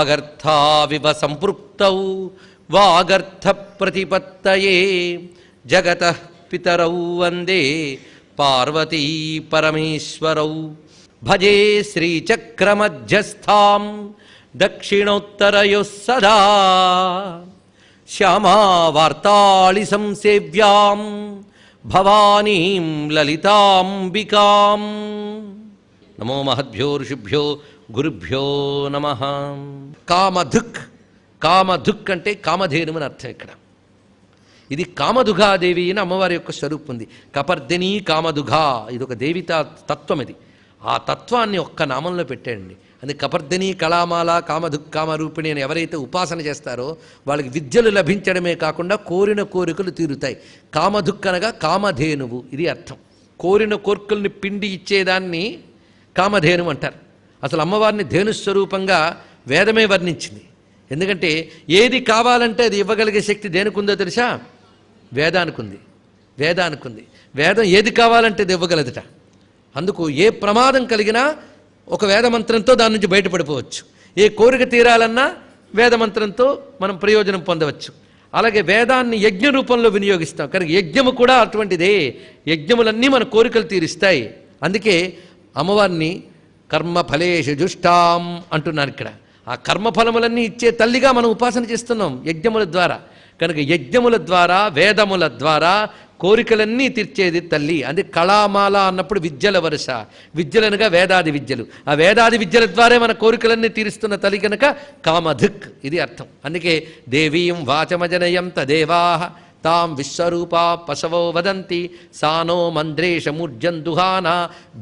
వాగర్థావివ సంపృక్తౌ వాగర్థ ప్రతిపత్తయే జగతః పితరౌ వందే పార్వతీ పరమేశ్వరౌ భజే శ్రీచక్రమధ్యస్థాం దక్షిణోత్తరయోః సదా శ్యామావార్తాళి సంసేవ్యాం భవానీం లలితాంబికాం. నమో మహద్భ్యో ఋషిభ్యో గురుభ్యో నమః. కామధుక్, కామధుక్ అంటే కామధేను అని అర్థం. ఇక్కడ ఇది కామదుఘాదేవి అని అమ్మవారి యొక్క స్వరూపం ఉంది. కపర్దిని కామదుఘా, ఇది ఒక దేవితా తత్వం. ఇది ఆ తత్వాన్ని ఒక్క నామంలో పెట్టండి. అది కపర్దిని కళామాల కామధుక్ కామరూపిణి అని ఎవరైతే ఉపాసన చేస్తారో వాళ్ళకి విద్యలు లభించడమే కాకుండా కోరిన కోరికలు తీరుతాయి. కామధుక్ అనగా కామధేనువు, ఇది అర్థం. కోరిన కోరికల్ని పిండి ఇచ్చేదాన్ని కామధేను అంటారు. అసలు అమ్మవారిని ధేనుస్వరూపంగా వేదమే వర్ణించింది. ఎందుకంటే ఏది కావాలంటే అది ఇవ్వగలిగే శక్తి దేనికుందో తెలుసా? వేదానికుంది. వేదానికుంది. వేదం ఏది కావాలంటే అది ఇవ్వగలదుట. అందుకు ఏ ప్రమాదం కలిగినా ఒక వేదమంత్రంతో దాని నుంచి బయటపడిపోవచ్చు. ఏ కోరిక తీరాలన్నా వేదమంత్రంతో మనం ప్రయోజనం పొందవచ్చు. అలాగే వేదాన్ని యజ్ఞ రూపంలో వినియోగిస్తాం కనుక యజ్ఞము కూడా అటువంటిదే. యజ్ఞములన్నీ మన కోరికలు తీరుస్తాయి. అందుకే అమ్మవారిని కర్మఫలేషు జుష్టాం అంటున్నారు. ఇక్కడ ఆ కర్మఫలములన్నీ ఇచ్చే తల్లిగా మనం ఉపాసన చేస్తున్నాం యజ్ఞముల ద్వారా. కనుక యజ్ఞముల ద్వారా వేదముల ద్వారా కోరికలన్నీ తీర్చేది తల్లి. అది కళామాల అన్నప్పుడు విద్యల వరుస. విద్యలనగా వేదాది విద్యలు. ఆ వేదాది విద్యల ద్వారా మన కోరికలన్నీ తీరుస్తున్న తల్లి కనుక కామధుక్, ఇది అర్థం. అందుకే దేవీం వాచమజనయం తదేవాః తాం విశ్వరూపా పశవో వదంతి సానో మంద్రేషమూర్జందుహానా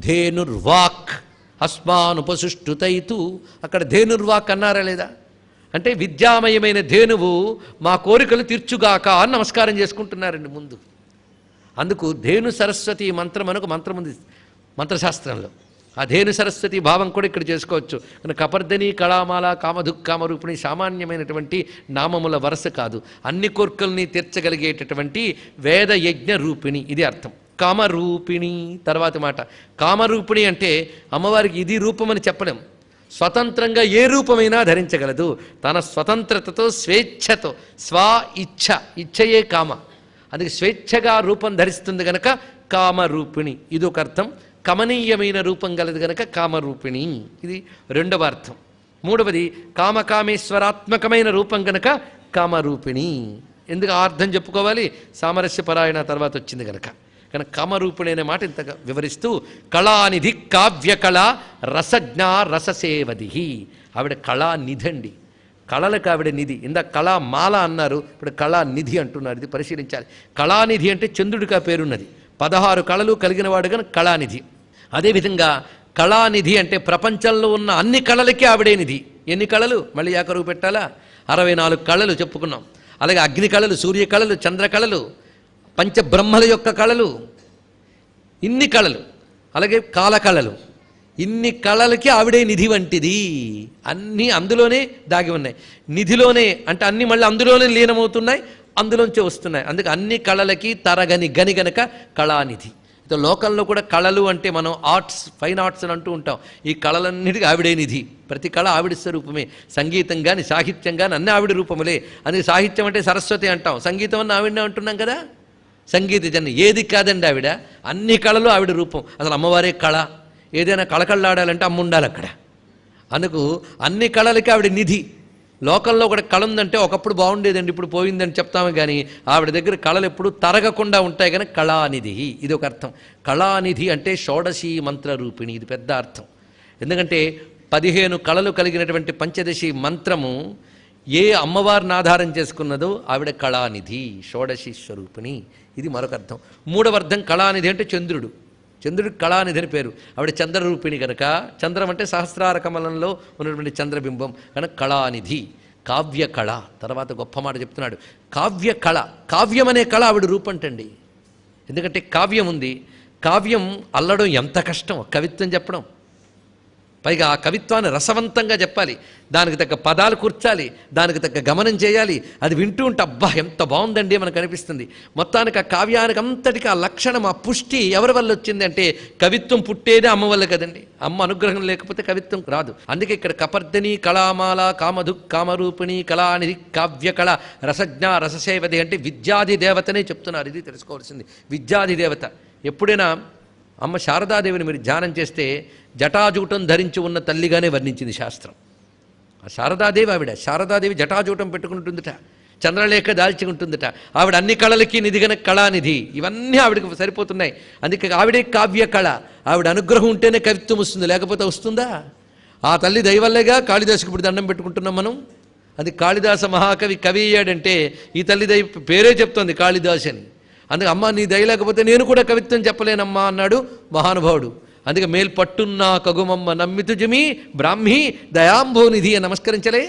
ధేనుర్వాక్ అస్మానుపసుష్టుతైతు. అక్కడ ధేనుర్వాక్ అన్నారా లేదా? అంటే విద్యామయమైన ధేనువు మా కోరికలు తీర్చుగాక అని నమస్కారం చేసుకుంటున్నారండి ముందు. అందుకు ధేను సరస్వతి మంత్రం అనొక మంత్రం ఉంది మంత్రశాస్త్రంలో. ఆ ధేను సరస్వతి భావం కూడా ఇక్కడ చేసుకోవచ్చు. కానీ కపర్దిని కళామాల కామధుక్ కామరూపిణి సామాన్యమైనటువంటి నామముల వరుస కాదు. అన్ని కోరికల్ని తీర్చగలిగేటటువంటి వేద యజ్ఞ రూపిణి, ఇది అర్థం. కామరూపిణి తర్వాతి మాట. కామరూపిణి అంటే అమ్మవారికి ఇది రూపమని చెప్పలేం. స్వతంత్రంగా ఏ రూపమైనా ధరించగలదు. తన స్వతంత్రతతో స్వేచ్ఛతో స్వ ఇచ్ఛ, ఇచ్ఛయే కామ. అందుకే స్వేచ్ఛగా రూపం ధరిస్తుంది గనక కామరూపిణి, ఇది ఒక అర్థం. కమనీయమైన రూపం గలదు గనక కామరూపిణి, ఇది రెండవ అర్థం. మూడవది కామకామేశ్వరాత్మకమైన రూపం గనక కామరూపిణి. ఎందుకు ఆ అర్థం చెప్పుకోవాలి? సామరస్యపరాయణ తర్వాత వచ్చింది గనక. కానీ కామరూపిణి అనే మాట ఇంతగా వివరిస్తూ కళానిధి కావ్యకళ రసజ్ఞ రససేవది. ఆవిడ కళానిధి అండి. కళలకు ఆవిడ నిధి. ఇందాక కళామాల అన్నారు, ఇప్పుడు కళానిధి అంటున్నారు. ఇది పరిశీలించాలి. కళానిధి అంటే చంద్రుడికి ఆ పేరున్నది. 16 కళలు కలిగిన వాడు కానీ కళానిధి. అదేవిధంగా కళానిధి అంటే ప్రపంచంలో ఉన్న అన్ని కళలకి ఆవిడే నిధి. ఎన్ని కళలు మళ్ళీ ఏకరువు పెట్టాలా? 64 కళలు చెప్పుకున్నాం. అలాగే అగ్ని కళలు, సూర్య కళలు, చంద్ర కళలు, పంచబ్రహ్మల యొక్క కళలు, ఇన్ని కళలు, అలాగే కాలకళలు, ఇన్ని కళలకి ఆవిడే నిధి వంటిది. అన్నీ అందులోనే దాగి ఉన్నాయి. నిధిలోనే అంటే అన్నీ మళ్ళీ అందులోనే లీనమవుతున్నాయి, అందులోంచే వస్తున్నాయి. అందుకే అన్ని కళలకి తరగని గని గనక కళానిధి. లోకంలో కూడా కళలు అంటే మనం ఆర్ట్స్, ఫైన్ ఆర్ట్స్ అని అంటూ ఉంటాం. ఈ కళలన్నిటికీ ఆవిడే నిధి. ప్రతి కళ ఆవిడ స్వరూపమే. సంగీతం కానీ సాహిత్యం కానీ అన్నీ ఆవిడ రూపములే. అందుకే సాహిత్యం అంటే సరస్వతి అంటాం, సంగీతం అని ఆవిడనే అంటున్నాం కదా. సంగీత జన్య ఏది కాదండి ఆవిడ. అన్ని కళలు ఆవిడ రూపం. అసలు అమ్మవారే కళ. ఏదైనా కళకళలాడాలంటే అమ్మ ఉండాలి అక్కడ. అందుకు అన్ని కళలకి ఆవిడ నిధి. లోకంలో కూడా కళ ఉందంటే ఒకప్పుడు బాగుండేదండి, ఇప్పుడు పోయిందని చెప్తాము. కానీ ఆవిడ దగ్గర కళలు ఎప్పుడు తరగకుండా ఉంటాయి. కానీ కళానిధి, ఇది ఒక అర్థం. కళానిధి అంటే షోడశీ మంత్రరూపిణి, ఇది పెద్ద అర్థం. ఎందుకంటే 15 కళలు కలిగినటువంటి పంచదశి మంత్రము ఏ అమ్మవారిని ఆధారం చేసుకున్నదో ఆవిడ కళానిధి, షోడశీ స్వరూపిణి, ఇది మరొక అర్థం. మూడవ అర్థం కళానిధి అంటే చంద్రుడు. చంద్రుడికి కళానిధి అని పేరు. ఆవిడ చంద్రరూపిణి కనుక, చంద్రం అంటే సహస్రార కమలంలో ఉన్నటువంటి చంద్రబింబం కనుక కళానిధి. కావ్య కళ తర్వాత గొప్ప మాట చెప్తున్నాడు. కావ్య కళ, కావ్యం అనే కళ ఆవిడ రూపంటండి. ఎందుకంటే కావ్యం ఉంది. కావ్యం అల్లడం ఎంత కష్టం, కవిత్వం చెప్పడం. పైగా ఆ కవిత్వాన్ని రసవంతంగా చెప్పాలి, దానికి తగ్గ పదాలు కూర్చాలి, దానికి తగ్గ గమనం చేయాలి. అది వింటూ ఉంటే అబ్బా ఎంత బాగుందండి మనకు అనిపిస్తుంది. మొత్తానికి ఆ కావ్యానికి అంతటికి ఆ లక్షణం, ఆ పుష్టి ఎవరి వల్ల వచ్చింది అంటే కవిత్వం పుట్టేదే అమ్మ వల్ల కదండి. అమ్మ అనుగ్రహం లేకపోతే కవిత్వం రాదు. అందుకే ఇక్కడ కపర్దిని కళామాల కామధు కామరూపిణి కళానిధి కావ్య కళ రసజ్ఞ రససేవది అంటే విద్యాది దేవతనే చెప్తున్నారు. ఇది తెలుసుకోవాల్సింది, విద్యాది దేవత. ఎప్పుడైనా అమ్మ శారదాదేవిని మీరు ధ్యానం చేస్తే జటాజూటం ధరించి ఉన్న తల్లిగానే వర్ణించింది శాస్త్రం. ఆ శారదాదేవి జటాజూటం పెట్టుకుంటుందిట, చంద్రలేఖ దాల్చి ఉంటుందిట. ఆవిడ అన్ని కళలకి నిధిగన కళానిధి, ఇవన్నీ ఆవిడకి సరిపోతున్నాయి. అందుకే ఆవిడే కావ్య కళ. ఆవిడ అనుగ్రహం ఉంటేనే కవిత్వం వస్తుంది, లేకపోతే వస్తుందా? ఆ తల్లి దయవల్లేగా కాళిదాసుకి ఇప్పుడు దండం పెట్టుకుంటున్నాం మనం. అది కాళిదాస మహాకవి కవి అయ్యాడంటే ఈ తల్లి దయ పేరే చెప్తోంది కాళిదాసు అని. అందుకే అమ్మ నీ దయ లేకపోతే నేను కూడా కవిత్వం చెప్పలేనమ్మా అన్నాడు మహానుభావుడు. అందుకే మేల్పట్టున్నా కగుమమ్మ నమ్మితుజమి బ్రాహ్మీ దయాంభోనిధి అని నమస్కరించలే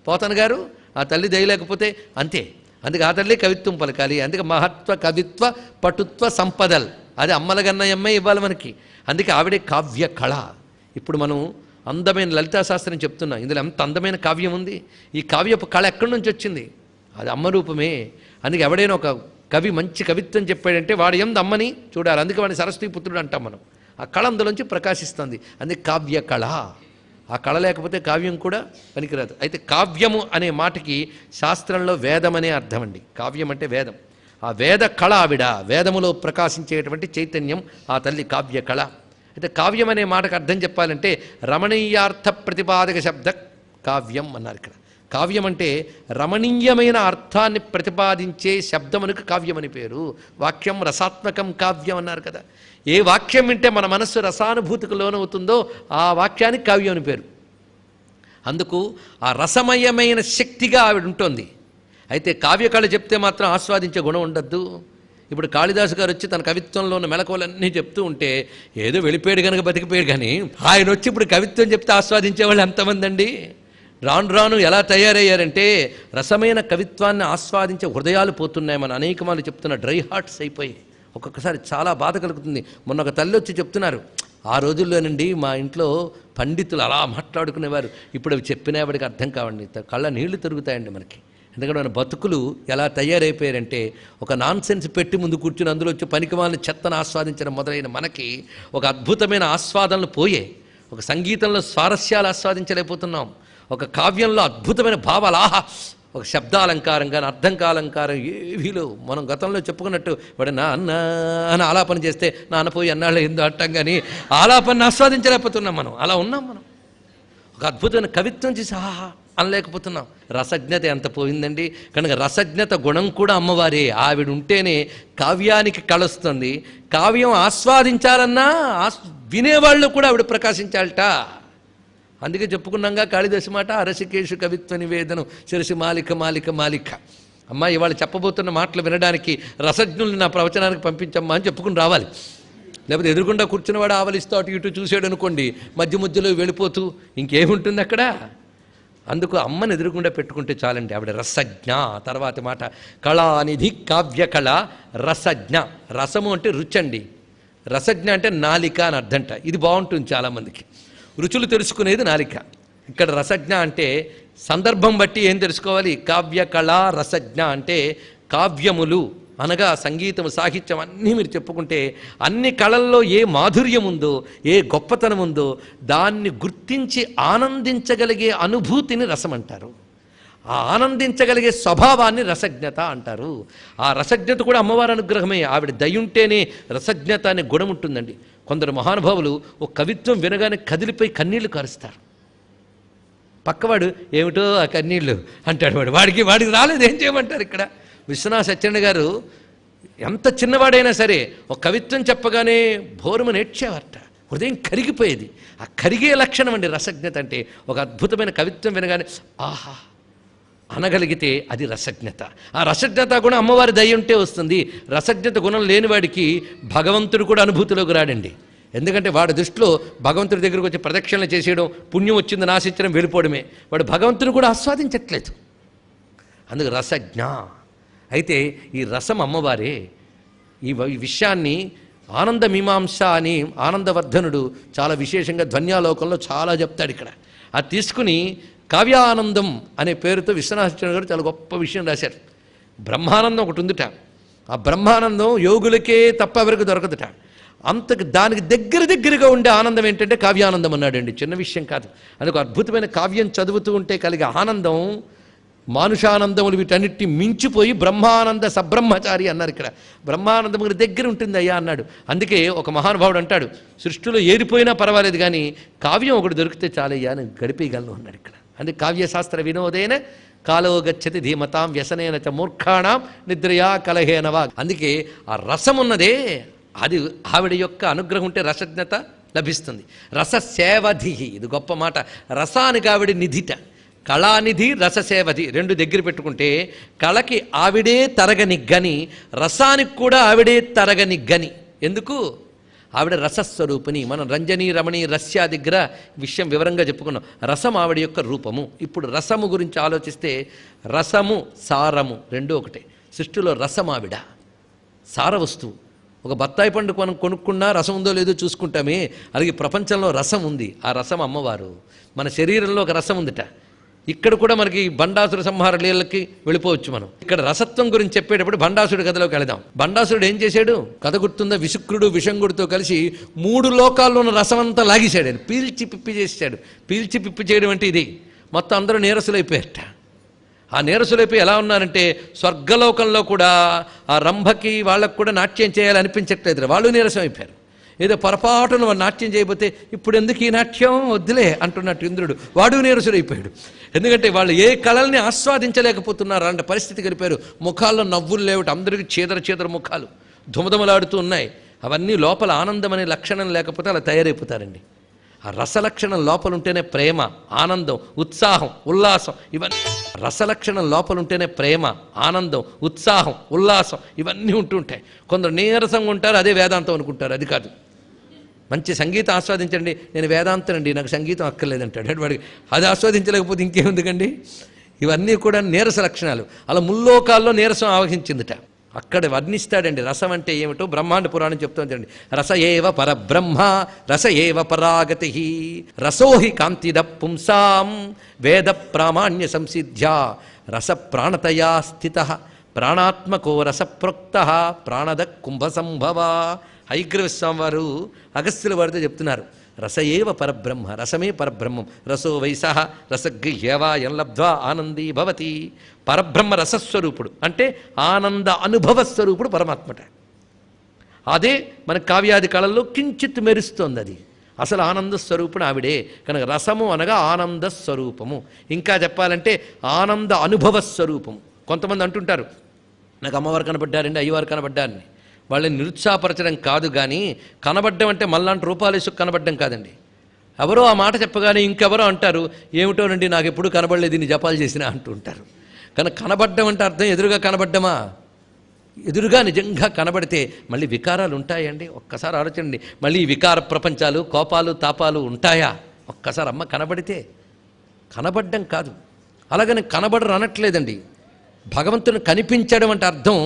పోతన గారు. ఆ తల్లి దయ లేకపోతే అంతే. అందుకే ఆ తల్లి కవిత్వం పలకాలి. అందుకే మహత్వ కవిత్వ పటుత్వ సంపదల్ అది అమ్మలగన్నయమ్మే ఇవ్వాలి మనకి. అందుకే ఆవిడే కావ్య కళ. ఇప్పుడు మనం అందమైన లలితా శాస్త్రం చెప్తున్నాం. ఇందులో ఎంత అందమైన కావ్యం ఉంది. ఈ కావ్యపు కళ ఎక్కడి నుంచి వచ్చింది? అది అమ్మ రూపమే. అందుకే ఎవడైనా ఒక కవి మంచి కవిత్వం చెప్పాడంటే వాడు ఎందు అమ్మని చూడాలి. అందుకే వాడిని సరస్వతి పుత్రుడు అంటాం మనం. ఆ కళ అందులోంచి ప్రకాశిస్తుంది. అందుకే కావ్య కళ. ఆ కళ లేకపోతే కావ్యం కూడా పనికిరాదు. అయితే కావ్యము అనే మాటకి శాస్త్రంలో వేదం అనే అర్థం అండి. కావ్యం అంటే వేదం. ఆ వేద కళ ఆవిడ, వేదములో ప్రకాశించేటువంటి చైతన్యం ఆ తల్లి కావ్య కళ. అయితే కావ్యం అనే మాటకు అర్థం చెప్పాలంటే రమణీయార్థ ప్రతిపాదక శబ్ద కావ్యం అన్నారు. ఇక్కడ కావ్యం అంటే రమణీయమైన అర్థాన్ని ప్రతిపాదించే శబ్దమునకు కావ్యం అని పేరు. వాక్యం రసాత్మకం కావ్యం అన్నారు కదా. ఏ వాక్యం వింటే మన మనస్సు రసానుభూతికి లోనవుతుందో ఆ వాక్యానికి కావ్యం అని పేరు. అందుకు ఆ రసమయమైన శక్తిగా ఆవిడ ఉంటుంది. అయితే కావ్యకళ చెప్తే మాత్రం ఆస్వాదించే గుణం ఉండద్దు. ఇప్పుడు కాళిదాసు గారు వచ్చి తన కవిత్వంలో ఉన్న మెలకువలన్నీ చెప్తూ ఉంటే ఏదో వెళ్ళిపోయాడు కనుక బతికిపోయాడు, కానీ ఆయన వచ్చి ఇప్పుడు కవిత్వం చెప్తే ఆస్వాదించే వాళ్ళు ఎంతమంది అండి? రాను రాను ఎలా తయారయ్యారంటే రసమైన కవిత్వాన్ని ఆస్వాదించే హృదయాలు పోతున్నాయి. మన అనేకమాలు చెప్తున్న డ్రై హార్ట్స్ అయిపోయి ఒక్కొక్కసారి చాలా బాధ కలుగుతుంది. మొన్న ఒక తల్లి వచ్చి చెప్తున్నారు, ఆ రోజుల్లోనండి మా ఇంట్లో పండితులు అలా మాట్లాడుకునేవారు, ఇప్పుడు అవి చెప్పినా వాడికి అర్థం కావండి, కళ్ళ నీళ్లు తిరుగుతాయండి మనకి. ఎందుకంటే మన బతుకులు ఎలా తయారైపోయారంటే ఒక నాన్ సెన్స్ పెట్టి ముందు కూర్చుని అందులో వచ్చి పనికిమాలిన చెత్తను ఆస్వాదించడం మొదలైన మనకి ఒక అద్భుతమైన ఆస్వాదనలు పోయే. ఒక సంగీతంలో స్వారస్యాలు ఆస్వాదించలేకపోతున్నాం. ఒక కావ్యంలో అద్భుతమైన భావాలు, ఆహా, ఒక శబ్దాలంకారం కానీ అర్థంకాలంకారం ఏవీలో మనం గతంలో చెప్పుకున్నట్టు వాడు నాన్న అని ఆలాపన చేస్తే నాన్నపోయి అన్నాళ్ళు ఏందో అంటాం, కానీ ఆలాపన ఆస్వాదించలేకపోతున్నాం మనం. అలా ఉన్నాం మనం. ఒక అద్భుతమైన కవిత్వం చేసి ఆహా అనలేకపోతున్నాం. రసజ్ఞత ఎంత పోయిందండి. కనుక రసజ్ఞత గుణం కూడా అమ్మవారే. ఆవిడ ఉంటేనే కావ్యానికి కళొస్తుంది. కావ్యం ఆస్వాదించాలన్నా వినేవాళ్ళు కూడా ఆవిడ ప్రకాశించాలట. అందుకే చెప్పుకున్నాగా కాళిదాసు మాట, అరసికేషు కవిత్వ నివేదనం శిరసి మాలిక మాలిక మాలిక. అమ్మా ఇవాళ చెప్పబోతున్న మాటలు వినడానికి రసజ్ఞుల్ని నా ప్రవచనానికి పంపించమ్మా అని చెప్పుకుని రావాలి. లేకపోతే ఎదురుకుండా కూర్చున్నవాడు ఆవలిస్తూ అటు ఇటు చూసాడు అనుకోండి, మధ్య మధ్యలో వెళ్ళిపోతూ ఇంకేముంటుంది అక్కడ. అందుకు అమ్మని ఎదురుకుండా పెట్టుకుంటే చాలండి. ఆవిడ రసజ్ఞ. తర్వాత మాట కళానిధి కావ్య కళ రసజ్ఞ. రసము అంటే రుచి అండి, రసజ్ఞ అంటే నాలిక అని అర్థంట. ఇది బాగుంటుంది చాలామందికి. రుచులు తెలుసుకునేది నాలిక. ఇక్కడ రసజ్ఞ అంటే సందర్భం బట్టి ఏం తెలుసుకోవాలి. కావ్య కళా రసజ్ఞ అంటే కావ్యములు అనగా సంగీతం సాహిత్యం అన్నీ మీరు చెప్పుకుంటే అన్ని కళల్లో ఏ మాధుర్యం ఉందో, ఏ గొప్పతనం ఉందో దాన్ని గుర్తించి ఆనందించగలిగే అనుభూతిని రసం అంటారు. ఆ ఆనందించగలిగే స్వభావాన్ని రసజ్ఞత అంటారు. ఆ రసజ్ఞత కూడా అమ్మవారి అనుగ్రహమే. ఆవిడ దయుంటేనే రసజ్ఞత అనే గుణం ఉంటుందండి. కొందరు మహానుభావులు ఒక కవిత్వం వినగానే కదిలిపోయి కన్నీళ్లు కారుస్తారు. పక్కవాడు ఏమిటో ఆ కన్నీళ్ళు అంటాడు. వాడికి రాలేదు, ఏం చేయమంటారు. ఇక్కడ విశ్వనాథ సత్యనారాయణ గారు ఎంత చిన్నవాడైనా సరే ఒక కవిత్వం చెప్పగానే భోరుమని ఏడ్చేవారట. హృదయం కరిగిపోయేది. ఆ కరిగే లక్షణం అండి రసజ్ఞత అంటే. ఒక అద్భుతమైన కవిత్వం వినగానే ఆహా అనగలిగితే అది రసజ్ఞత. ఆ రసజ్ఞత గుణం అమ్మవారి దయ ఉంటే వస్తుంది. రసజ్ఞత గుణం లేనివాడికి భగవంతుడు కూడా అనుభూతిలోకి రాడండి. ఎందుకంటే వాడి దృష్టిలో భగవంతుడి దగ్గరికి వచ్చి ప్రదక్షిణలు చేసేయడం, పుణ్యం వచ్చింది నాశించడం, వెళ్ళిపోవడమే. వాడు భగవంతుని కూడా ఆస్వాదించట్లేదు. అందుకు రసజ్ఞ. అయితే ఈ రసం అమ్మవారే. ఈ విషయాన్ని ఆనంద మీమాంస అని ఆనందవర్ధనుడు చాలా విశేషంగా ధ్వన్యాలోకంలో చాలా చెప్తాడు ఇక్కడ. అది తీసుకుని కావ్యానందం అనే పేరుతో విశ్వనాథ గారు చాలా గొప్ప విషయం రాశారు. బ్రహ్మానందం ఒకటి ఉందిట. ఆ బ్రహ్మానందం యోగులకే తప్ప ఎవరికి దొరకదుట. అంతకు దానికి దగ్గరగా ఉండే ఆనందం ఏంటంటే కావ్యానందం అన్నాడండి. చిన్న విషయం కాదు. అందుకు అద్భుతమైన కావ్యం చదువుతూ ఉంటే కలిగే ఆనందం మానుషానందములు వీటన్నిటిని మించిపోయి బ్రహ్మానంద సబ్రహ్మచారి అన్నారు ఇక్కడ. బ్రహ్మానందం దగ్గర ఉంటుంది అయ్యా అన్నాడు. అందుకే ఒక మహానుభావుడు అంటాడు, సృష్టిలో ఏరిపోయినా పర్వాలేదు కానీ కావ్యం ఒకటి దొరికితే చాలయ్యా అని గడిపేయగలను అన్నాడు ఇక్కడ. అందుకే కావ్యశాస్త్ర వినోదేన కాలో గచ్చతి ధీమతాం వ్యసనేన చ మూర్ఖాణం నిద్రయా కలహేనవా. అందుకే ఆ రసం ఉన్నదే అది ఆవిడ యొక్క అనుగ్రహం ఉంటే రసజ్ఞత లభిస్తుంది. రససేవధి, ఇది గొప్ప మాట. రసానికి ఆవిడ నిధిట. కళానిధి రససేవధి రెండు దగ్గర పెట్టుకుంటే కళకి ఆవిడే తరగని గని, రసానికి కూడా ఆవిడే తరగని గని. ఎందుకు? ఆవిడ రసస్వరూపిణి. మనం రంజని రమణి రస్య దగ్గర విషయం వివరంగా చెప్పుకున్నాం. రసం ఆవిడ యొక్క రూపము. ఇప్పుడు రసము గురించి ఆలోచిస్తే రసము సారము రెండూ ఒకటే. సృష్టిలో రసం ఆవిడ సార వస్తువు. ఒక బత్తాయి పండు మనం కొనుక్కున్నా రసం ఉందో లేదో చూసుకుంటామే, అలాగే ప్రపంచంలో రసం ఉంది. ఆ రసం అమ్మవారు. మన శరీరంలో ఒక రసం ఉందిట. ఇక్కడ కూడా మనకి బండాసుర సంహార లీలకి వెళ్ళిపోవచ్చు మనం. ఇక్కడ రసత్వం గురించి చెప్పేటప్పుడు బండాసురుడి కథలోకి వెళదాం. బండాసురుడు ఏం చేశాడు? కథ గుర్తుందా? విశుక్రుడు విషంగుడితో కలిసి 3 లోకాల్లో ఉన్న రసమంతా లాగేశాడు. ఆయన పీల్చి పిప్పి చేశాడు. పీల్చి పిప్పి చేయడం అంటే ఇది. మొత్తం అందరూ నీరసులైపోయారట. ఆ నీరసులైపోయి ఎలా ఉన్నారంటే స్వర్గలోకంలో కూడా ఆ రంభకి వాళ్ళకు కూడా నాట్యం చేయాలనిపించట్లేదు. వాళ్ళు నీరసం అయిపోయారు. ఏదో పొరపాటును వాడు నాట్యం చేయబోతే ఇప్పుడు ఎందుకు ఈ నాట్యం వద్దులే అంటున్నట్టు ఇంద్రుడు వాడు నీరసుడైపోయాడు. ఎందుకంటే వాళ్ళు ఏ కళల్ని ఆస్వాదించలేకపోతున్నారు అంటే పరిస్థితి గడిపారు. ముఖాల్లో నవ్వులు లేవట. అందరికీ చీదర ముఖాలు ధుమధుమలాడుతూ ఉన్నాయి. అవన్నీ లోపల ఆనందం అనే లక్షణం లేకపోతే అలా తయారైపోతారండి. ఆ రసలక్షణం లోపల ఉంటేనే ప్రేమ, ఆనందం, ఉత్సాహం, ఉల్లాసం ఇవన్నీ. రసలక్షణం లోపల ఉంటేనే ప్రేమ, ఆనందం, ఉత్సాహం, ఉల్లాసం ఇవన్నీ ఉంటుంటాయి. కొందరు నీరసంగా ఉంటారు, అదే వేదాంతం అనుకుంటారు. అది కాదు. మంచి సంగీతం ఆస్వాదించండి. నేను వేదాంతం అండి, నాకు సంగీతం అక్కర్లేదంటాడు. వాడికి అది ఆస్వాదించలేకపోతే ఇంకేముందుకండి? ఇవన్నీ కూడా నీరస లక్షణాలు. అలా ముల్లోకాల్లో నీరసం ఆవహించిందిట. అక్కడ వర్ణిస్తాడండి రసం అంటే ఏమిటో. బ్రహ్మాండ పురాణం చెప్తుందండి. రస ఏవ పరబ్రహ్మ రస ఏవ పరాగతి రసోహి కాంతిద పుంసాం వేద ప్రామాణ్య సంసిద్ధ్యా రస ప్రాణతయా స్థిత ప్రాణాత్మకో రస ప్రోక్త ప్రాణద కుంభ సంభవ. హైగ్రీవస్వామి వారు అగస్త్యుల వారితో చెప్తున్నారు, రస ఏవ పరబ్రహ్మ, రసమే పరబ్రహ్మం. రసో వైసహ రసగృహ్యవా ఎన్లబ్ధ్వా ఆనందీ భవతి. పరబ్రహ్మ రసస్వరూపుడు అంటే ఆనంద అనుభవస్వరూపుడు పరమాత్మట. అదే మన కావ్యాది కళల్లో కించిత్ మెరుస్తోంది. అది అసలు ఆనంద స్వరూపుడు ఆవిడే కనుక రసము అనగా ఆనంద స్వరూపము. ఇంకా చెప్పాలంటే ఆనంద అనుభవ స్వరూపము. కొంతమంది అంటుంటారు, నాకు అమ్మవారు కనబడ్డారండి, అయ్యవారు కనబడ్డారని. వాళ్ళని నిరుత్సాహపరచడం కాదు, కానీ కనబడ్డం అంటే మళ్ళాంటి రూపాలేసుకు కనబడ్డం కాదండి. ఎవరో ఆ మాట చెప్పగానే ఇంకెవరో అంటారు, ఏమిటోనండి నాకు ఎప్పుడు కనబడలేదు నీ జపాలు చేసినా అంటూ ఉంటారు. కానీ కనబడ్డం అంటే అర్థం ఎదురుగా కనబడ్డమా? ఎదురుగా నిజంగా కనబడితే మళ్ళీ వికారాలు ఉంటాయండి. ఒక్కసారి ఆలోచించండి. మళ్ళీ వికార ప్రపంచాలు, కోపాలు, తాపాలు ఉంటాయా? ఒక్కసారి అమ్మ కనబడితే. కనబడ్డం కాదు, అలాగని కనబడరు అనట్లేదండి. భగవంతుని కనిపించడం అంటే అర్థం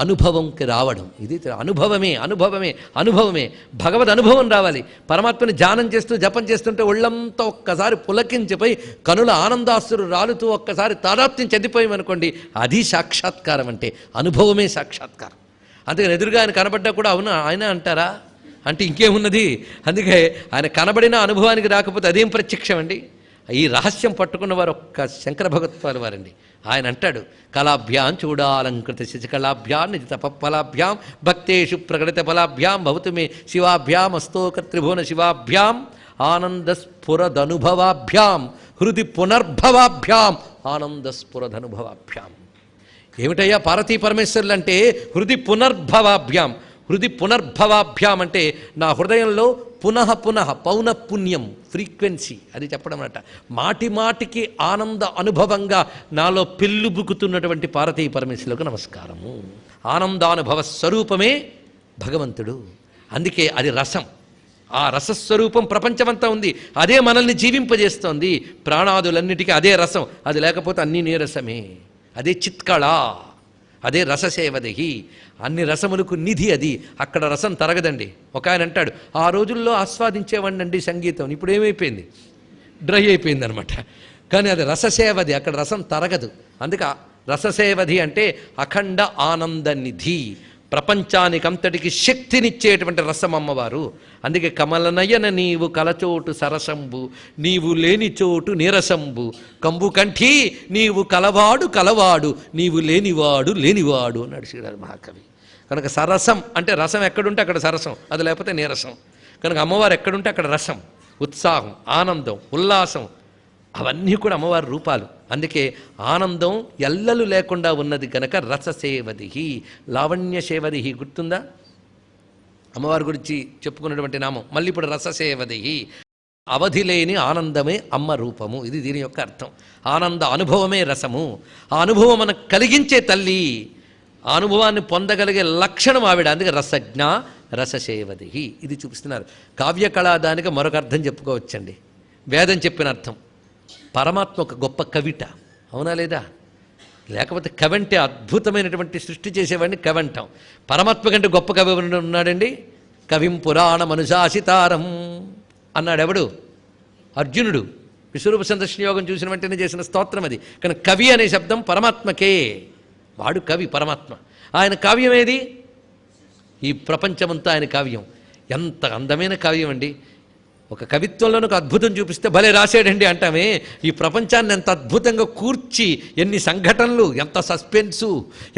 అనుభవంకి రావడం. ఇది అనుభవమే అనుభవమే అనుభవమే భగవద్ అనుభవం రావాలి. పరమాత్మని ధ్యానం చేస్తూ జపం చేస్తుంటే ఒళ్ళంతా ఒక్కసారి పులకించిపోయి కనుల ఆనందాస్తులు రాలుతూ ఒక్కసారి తాదాత్మ్యం చెందిపోయామనుకోండి, అది సాక్షాత్కారం. అంటే అనుభవమే సాక్షాత్కారం. అందుకని ఎదురుగా ఆయన కనబడ్డా కూడా అవునా ఆయన అంటారా అంటే ఇంకేమున్నది? అందుకే ఆయన కనబడిన అనుభవానికి రాకపోతే అదేం ప్రత్యక్షం అండి? ఈ రహస్యం పట్టుకున్న వారు ఒక్క శంకర భగవత్పాలు వారండి. ఆయన అంటాడు, కళాభ్యాం చూడాలంకృత శిశికళాభ్యాం నిజ తపఫలాభ్యాం భక్తేషు ప్రకటిత ఫలాభ్యాం భవతు మే శివాభ్యాం అస్తోకత్రిభువన శివాభ్యాం ఆనందస్ఫురదనుభవాభ్యాం హృది పునర్భవాభ్యాం ఆనందస్ఫురదనుభవాభ్యాం. ఏమిటయ్యా పార్వతీ పరమేశ్వరులు అంటే? హృది పునర్భవాభ్యాం. హృది పునర్భవాభ్యాం అంటే నా హృదయంలో పునః పునః పౌనఃపుణ్యం ఫ్రీక్వెన్సీ అది చెప్పడం అన్నట. మాటి మాటికి ఆనంద అనుభవంగా నాలో పెళ్ళుబుకుతున్నటువంటి పార్వతీ పరమేశ్వరులకు నమస్కారము. ఆనందానుభవ స్వరూపమే భగవంతుడు. అందుకే అది రసం. ఆ రసస్వరూపం ప్రపంచమంతా ఉంది. అదే మనల్ని జీవింపజేస్తోంది. ప్రాణాదులన్నిటికీ అదే రసం. అది లేకపోతే అన్నీ నీరసమే. అదే చిత్కళ. అదే రససేవదిహి. అన్ని రసములకు నిధి అది. అక్కడ రసం తరగదండి. ఒక ఆయన అంటాడు, ఆ రోజుల్లో ఆస్వాదించేవాడినండి సంగీతం, ఇప్పుడు ఏమైపోయింది, డ్రై అయిపోయింది అనమాట. కానీ అది రససేవది, అక్కడ రసం తరగదు. అందుకే రససేవధి అంటే అఖండ ఆనంద నిధి, ప్రపంచానికంతటికి శక్తినిచ్చేటువంటి రసం అమ్మవారు. అందుకే కమలనయన నీవు కలచోటు సరసంబు, నీవు లేని చోటు నీరసంబు, కంబు కంఠీ నీవు కలవాడు కలవాడు, నీవు లేనివాడు లేనివాడు అన్నాడు శ్రీరామ మహాకవి. కనుక సరసం అంటే రసం ఎక్కడుంటే అక్కడ సరసం, అది లేకపోతే నీరసం. కనుక అమ్మవారు ఎక్కడుంటే అక్కడ రసం, ఉత్సాహం, ఆనందం, ఉల్లాసం అవన్నీ కూడా అమ్మవారి రూపాలు. అందుకే ఆనందం ఎల్లలు లేకుండా ఉన్నది కనుక రససేవదిహి, లావణ్యసేవదిహి. గుర్తుందా అమ్మవారి గురించి చెప్పుకున్నటువంటి నామం? మళ్ళీ ఇప్పుడు రససేవదిహి, అవధి లేని ఆనందమే అమ్మ రూపము. ఇది దీని యొక్క అర్థం. ఆనంద అనుభవమే రసము. ఆ అనుభవం మనకు కలిగించే తల్లి, ఆ అనుభవాన్ని పొందగలిగే లక్షణం ఆవిడ. అందుకే రసజ్ఞ రససేవదిహి ఇది చూపిస్తున్నారు. కావ్యకళా దానికి మరొక అర్థం చెప్పుకోవచ్చండి. వేదం చెప్పిన అర్థం. పరమాత్మ ఒక గొప్ప కవిట, అవునా లేదా? లేకపోతే కవంటే అద్భుతమైనటువంటి సృష్టి చేసేవాడిని కవంటాం. పరమాత్మ కంటే గొప్ప కవి ఉన్నాడండి? కవిం పురాణం అనుశాసితారం అన్నాడు ఎవడు? అర్జునుడు. విశ్వరూప సందర్శన యోగం చూసిన వెంటనే చేసిన స్తోత్రం అది. కానీ కవి అనే శబ్దం పరమాత్మకే. వాడు కవి పరమాత్మ. ఆయన కావ్యం ఏది? ఈ ప్రపంచమంతా ఆయన కావ్యం. ఎంత అందమైన కావ్యం అండి. ఒక కవిత్వంలోనూ ఒక అద్భుతం చూపిస్తే భలే రాశాడండి అంటామే. ఈ ప్రపంచాన్ని ఎంత అద్భుతంగా కూర్చి, ఎన్ని సంఘటనలు, ఎంత సస్పెన్సు,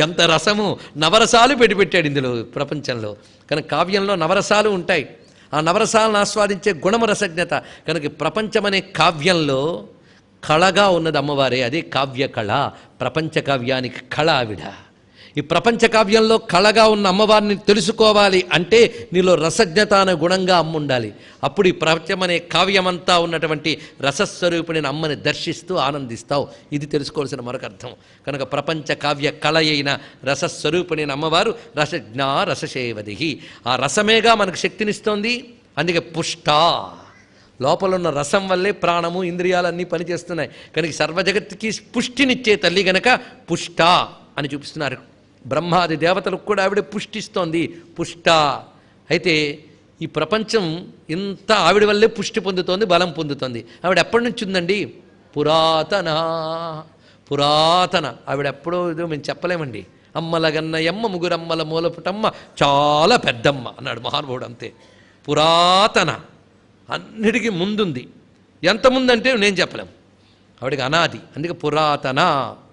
ఎంత రసము, నవరసాలు పెట్టాడు ఇందులో ప్రపంచంలో. కనుక కావ్యంలో నవరసాలు ఉంటాయి. ఆ నవరసాలను ఆస్వాదించే గుణము రసజ్ఞత. కనుక ప్రపంచమనే కావ్యంలో కళగా ఉన్నది అమ్మవారే. అదే కావ్య కళ. ప్రపంచ కావ్యానికి కళ ఆవిడ. ఈ ప్రపంచ కావ్యంలో కళగా ఉన్న అమ్మవారిని తెలుసుకోవాలి అంటే నీలో రసజ్ఞత అనే గుణంగా అమ్మ ఉండాలి. అప్పుడు ఈ ప్రపంచమనే కావ్యమంతా ఉన్నటువంటి రసస్వరూపిణిని అమ్మని దర్శిస్తూ ఆనందిస్తావు. ఇది తెలుసుకోవాల్సిన మరొక అర్థం. కనుక ప్రపంచ కావ్య కళ అయిన రసస్వరూపిణిని అమ్మవారు రసజ్ఞ రససేవదిహి. ఆ రసమేగా మనకు శక్తినిస్తోంది. అందుకే పుష్ట, లోపల ఉన్న రసం వల్లే ప్రాణము ఇంద్రియాలన్నీ పనిచేస్తున్నాయి. కనుక సర్వజగత్తుకి పుష్టినిచ్చే తల్లి గనక పుష్ట అని చూపిస్తున్నారు. బ్రహ్మాది దేవతలకు కూడా ఆవిడ పుష్టిస్తోంది, పుష్ట. అయితే ఈ ప్రపంచం ఇంత ఆవిడ వల్లే పుష్టి పొందుతోంది, బలం పొందుతోంది. ఆవిడ ఎప్పటి నుంచి ఉందండి? పురాతన. ఆవిడ ఎప్పుడో ఇదో మేము చెప్పలేమండి. అమ్మలగన్నయమ్మ ముగురమ్మల మూలపుటమ్మ చాలా పెద్దమ్మ అన్నాడు మహానుభావుడు. అంతే, పురాతన, అన్నిటికీ ముందుంది. ఎంత ముందంటే నేను చెప్పలేము. ఆవిడకి అనాది, అందుకే పురాతన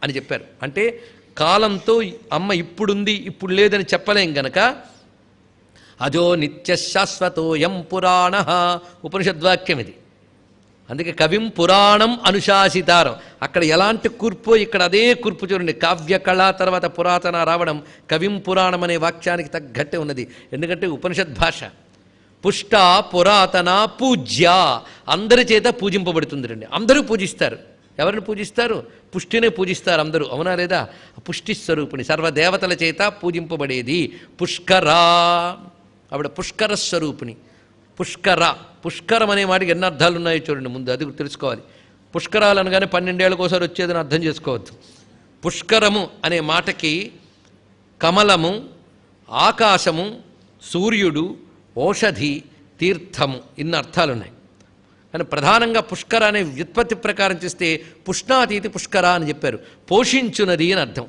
అని చెప్పారు. అంటే కాలంతో అమ్మ ఇప్పుడుంది ఇప్పుడు లేదని చెప్పలేం గనక అజో నిత్య శాశ్వతోయం పురాణ ఉపనిషద్వాక్యం ఇది. అందుకే కవిం పురాణం అనుశాసితారం. అక్కడ ఎలాంటి కూర్పో ఇక్కడ అదే కూర్పు చూడండి. కావ్యకళ తర్వాత పురాతన రావడం కవిం పురాణం అనే వాక్యానికి తగ్గట్టే ఉన్నది. ఎందుకంటే ఉపనిషద్ భాష. పుష్ట పురాతన పూజ్య, అందరి చేత పూజింపబడుతుంది రండి. అందరూ పూజిస్తారు. ఎవరిని పూజిస్తారు? పుష్టినే పూజిస్తారు అందరూ, అవునా లేదా? పుష్టి స్వరూపిణి, సర్వదేవతల చేత పూజింపబడేది. పుష్కరా, ఆవిడ పుష్కర స్వరూపిణి. పుష్కరం అనే వాటికి ఎన్ని అర్థాలు ఉన్నాయో చూడండి. ముందు అది తెలుసుకోవాలి. పుష్కరాలు అనగానే 12 ఏళ్ళకోసారి వచ్చేదని అర్థం చేసుకోవద్దు. పుష్కరము అనే మాటకి కమలము, ఆకాశము, సూర్యుడు, ఓషధి, తీర్థము ఇన్ని అర్థాలున్నాయి. కానీ ప్రధానంగా పుష్కర అనే వ్యుత్పత్తి ప్రకారం చేస్తే పుష్ణాతీతి పుష్కర అని చెప్పారు. పోషించున్నది అని అర్థం.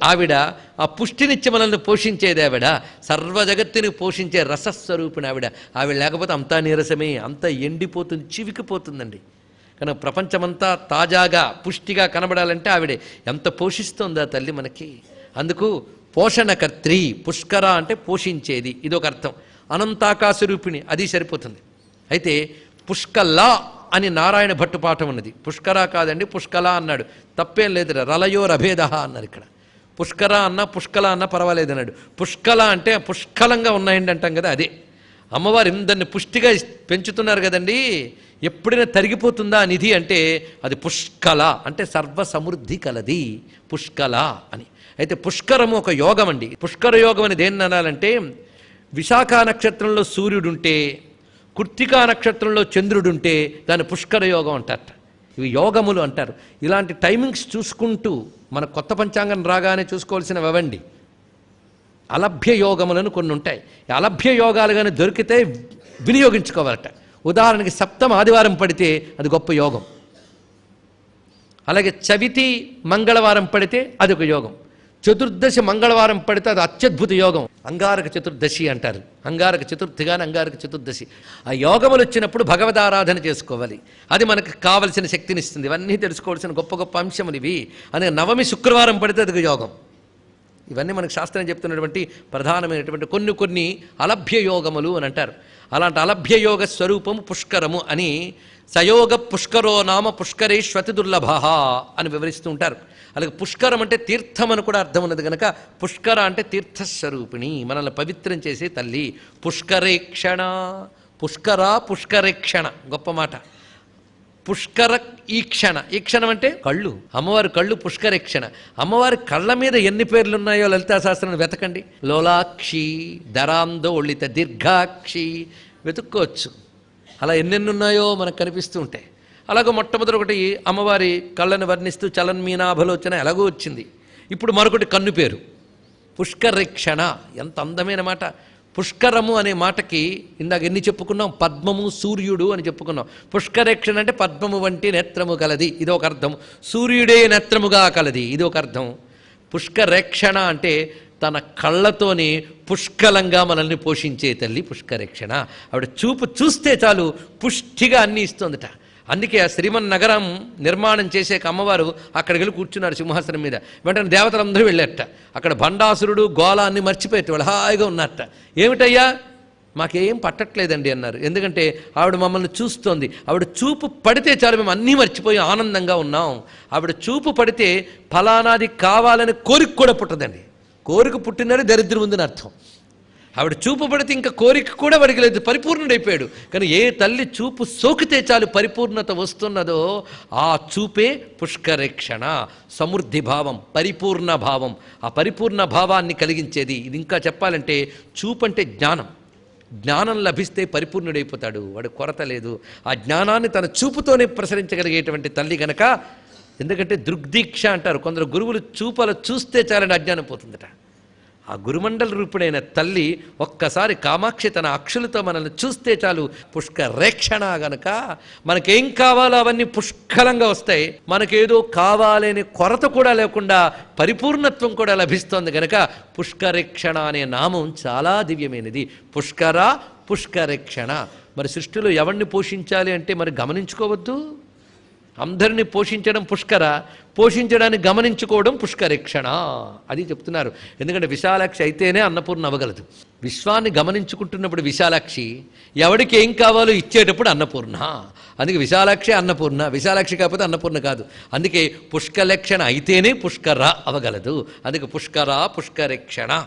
ఆవిడ ఆ పుష్టినిచ్చి మనల్ని పోషించేది ఆవిడ. సర్వజగత్తుని పోషించే రసస్వరూపిణి ఆవిడ. ఆవిడ లేకపోతే అంతా నీరసమే, అంతా ఎండిపోతుంది, చివికిపోతుందండి. కానీ ప్రపంచమంతా తాజాగా పుష్టిగా కనబడాలంటే ఆవిడే. ఎంత పోషిస్తుందా తల్లి మనకి. అందుకు పోషణకర్త్రి. పుష్కర అంటే పోషించేది, ఇదొక అర్థం. అనంతాకాశరూపిణి, అది సరిపోతుంది. అయితే పుష్కలా అని నారాయణ భట్టు పాఠం ఉన్నది. పుష్కర కాదండి, పుష్కల అన్నాడు. తప్పేం లేదు. రలయోరభేద అన్నారు ఇక్కడ. పుష్కర అన్నా పుష్కల అన్నా పర్వాలేదు అన్నాడు. పుష్కల అంటే పుష్కలంగా ఉన్నాయండి అంటాం కదా, అదే. అమ్మవారు ఇందరిని పుష్టిగా పెంచుతున్నారు కదండి. ఎప్పుడైనా తరిగిపోతుందా నిధి అంటే అది పుష్కల, అంటే సర్వ సమృద్ధి కలది పుష్కల అని. అయితే పుష్కరము ఒక యోగం అండి. పుష్కర యోగం అని దేన్ని అనాలంటే, విశాఖ నక్షత్రంలో సూర్యుడుంటే, కృత్తికా నక్షత్రంలో చంద్రుడుంటే దాన్ని పుష్కర యోగం అంటారట. ఇవి యోగములు అంటారు. ఇలాంటి టైమింగ్స్ చూసుకుంటూ మన కొత్త పంచాంగం రాగానే చూసుకోవాల్సినవి అవండి. అలభ్య యోగములను కొన్ని ఉంటాయి. అలభ్య యోగాలు కానీ దొరికితే వినియోగించుకోవాలట. ఉదాహరణకి సప్తమ ఆదివారం పడితే అది గొప్ప యోగం. అలాగే చవితి మంగళవారం పడితే అది ఒక యోగం. చతుర్దశి మంగళవారం పడితే అది అత్యద్భుత యోగం. అంగారక చతుర్దశి అంటారు. అంగారక చతుర్థి కానీ అంగారక చతుర్దశి. ఆ యోగములు వచ్చినప్పుడు భగవద్ ఆరాధన చేసుకోవాలి. అది మనకు కావలసిన శక్తినిస్తుంది. ఇవన్నీ తెలుసుకోవాల్సిన గొప్ప గొప్ప అంశములు ఇవి. అనే నవమి శుక్రవారం పడితే అది యోగం. ఇవన్నీ మనకు శాస్త్రం చెప్తున్నటువంటి ప్రధానమైనటువంటి కొన్ని అలభ్య యోగములు అని అంటారు. అలాంటి అలభ్య యోగ స్వరూపము పుష్కరము అని సయోగ పుష్కరో నామ పుష్కరేష్వతి దుర్లభ అని వివరిస్తూ ఉంటారు. అలాగే పుష్కరం అంటే తీర్థం అని కూడా అర్థం ఉన్నది కనుక పుష్కర అంటే తీర్థస్వరూపిణి, మనల్ని పవిత్రం చేసే తల్లి. పుష్కరేక్షణ, పుష్కర పుష్కరేక్షణ, గొప్ప మాట. పుష్కర ఈక్షణ, ఈక్షణం అంటే కళ్ళు. అమ్మవారి కళ్ళు పుష్కరేక్షణ. అమ్మవారి కళ్ళ మీద ఎన్ని పేర్లు ఉన్నాయో లలితా శాస్త్రాన్ని వెతకండి. లోలాక్షి, దరాందోళిత దీర్ఘాక్షి, వెతుక్కోవచ్చు. అలా ఎన్నెన్ని ఉన్నాయో మనకు కనిపిస్తూ ఉంటాయి. అలాగో మొట్టమొదటి ఒకటి అమ్మవారి కళ్ళను వర్ణిస్తూ చలన్మీనాభలోచన ఎలాగో వచ్చింది. ఇప్పుడు మరొకటి కన్ను పేరు పుష్కరేక్షణ. ఎంత అందమైన మాట. పుష్కరము అనే మాటకి ఇందాక ఎన్ని చెప్పుకున్నాం? పద్మము, సూర్యుడు అని చెప్పుకున్నాం. పుష్కరేక్షణ అంటే పద్మము వంటి నేత్రము కలది, ఇది ఒక అర్థం. సూర్యుడే నేత్రముగా కలది, ఇది ఒక అర్థం. పుష్కరేక్షణ అంటే తన కళ్ళతోనే పుష్కలంగా మనల్ని పోషించే తల్లి పుష్కరేక్షణ. ఆవిడ చూపు చూస్తే చాలు పుష్టిగా అన్నీ ఇస్తుందట. అందుకే ఆ శ్రీమన్నగరం నిర్మాణం చేసే అమ్మవారు అక్కడికి వెళ్ళి కూర్చున్నారు సింహాసనం మీద. వెంటనే దేవతలందరూ వెళ్ళారట. అక్కడ భండాసురుడు గోళ అన్ని మర్చిపోయేట వాళ్ళు హాయిగా ఉన్నారట. ఏమిటయ్యా మాకేం పట్టట్లేదండి అన్నారు. ఎందుకంటే ఆవిడ మమ్మల్ని చూస్తోంది. ఆవిడ చూపు పడితే చాలు మేము అన్నీ మర్చిపోయి ఆనందంగా ఉన్నాం. ఆవిడ చూపు పడితే ఫలానాది కావాలని కోరిక కూడా పుట్టదండి. కోరిక పుట్టిందని దరిద్రం ఉందని అర్థం. ఆవిడ చూపు పడితే ఇంకా కోరిక కూడా వాడికి లేదు, పరిపూర్ణుడైపోయాడు. కానీ ఏ తల్లి చూపు సోకితే చాలు పరిపూర్ణత వస్తున్నదో ఆ చూపే పుష్కరేక్షణ. సమృద్ధి భావం, పరిపూర్ణ భావం, ఆ పరిపూర్ణ భావాన్ని కలిగించేది. ఇది ఇంకా చెప్పాలంటే చూపు అంటే జ్ఞానం. జ్ఞానం లభిస్తే పరిపూర్ణుడైపోతాడు, వాడు కొరత లేదు. ఆ జ్ఞానాన్ని తన చూపుతోనే ప్రసరించగలిగేటువంటి తల్లి గనక. ఎందుకంటే దృగ్దీక్ష అంటారు. కొందరు గురువులు చూపలు చూస్తే చాలని అజ్ఞానం పోతుందట. ఆ గురుమండల రూపుడైన తల్లి ఒక్కసారి కామాక్షి తన అక్షులతో మనల్ని చూస్తే చాలు పుష్కరేక్షణ గనక మనకేం కావాలో అవన్నీ పుష్కలంగా వస్తాయి. మనకేదో కావాలనే కొరత కూడా లేకుండా పరిపూర్ణత్వం కూడా లభిస్తోంది గనక పుష్కరేక్షణ అనే నామం చాలా దివ్యమైనది. పుష్కర పుష్కరేక్షణ. మరి సృష్టిలో ఎవరిని పోషించాలి అంటే మరి గమనించుకోవద్దు. అందరినీ పోషించడం పుష్కర, పోషించడాన్ని గమనించుకోవడం పుష్కరేక్షణ. అది చెప్తున్నారు. ఎందుకంటే విశాలాక్షి అయితేనే అన్నపూర్ణ అవ్వగలదు. విశ్వాన్ని గమనించుకుంటున్నప్పుడు విశాలాక్షి, ఎవడికి ఏం కావాలో ఇచ్చేటప్పుడు అన్నపూర్ణ. అందుకే విశాలాక్షి అన్నపూర్ణ, విశాలాక్షి కాకపోతే అన్నపూర్ణ కాదు. అందుకే పుష్కలేక్షణ అయితేనే పుష్కర అవ్వగలదు. అందుకే పుష్కర పుష్కరేక్షణ.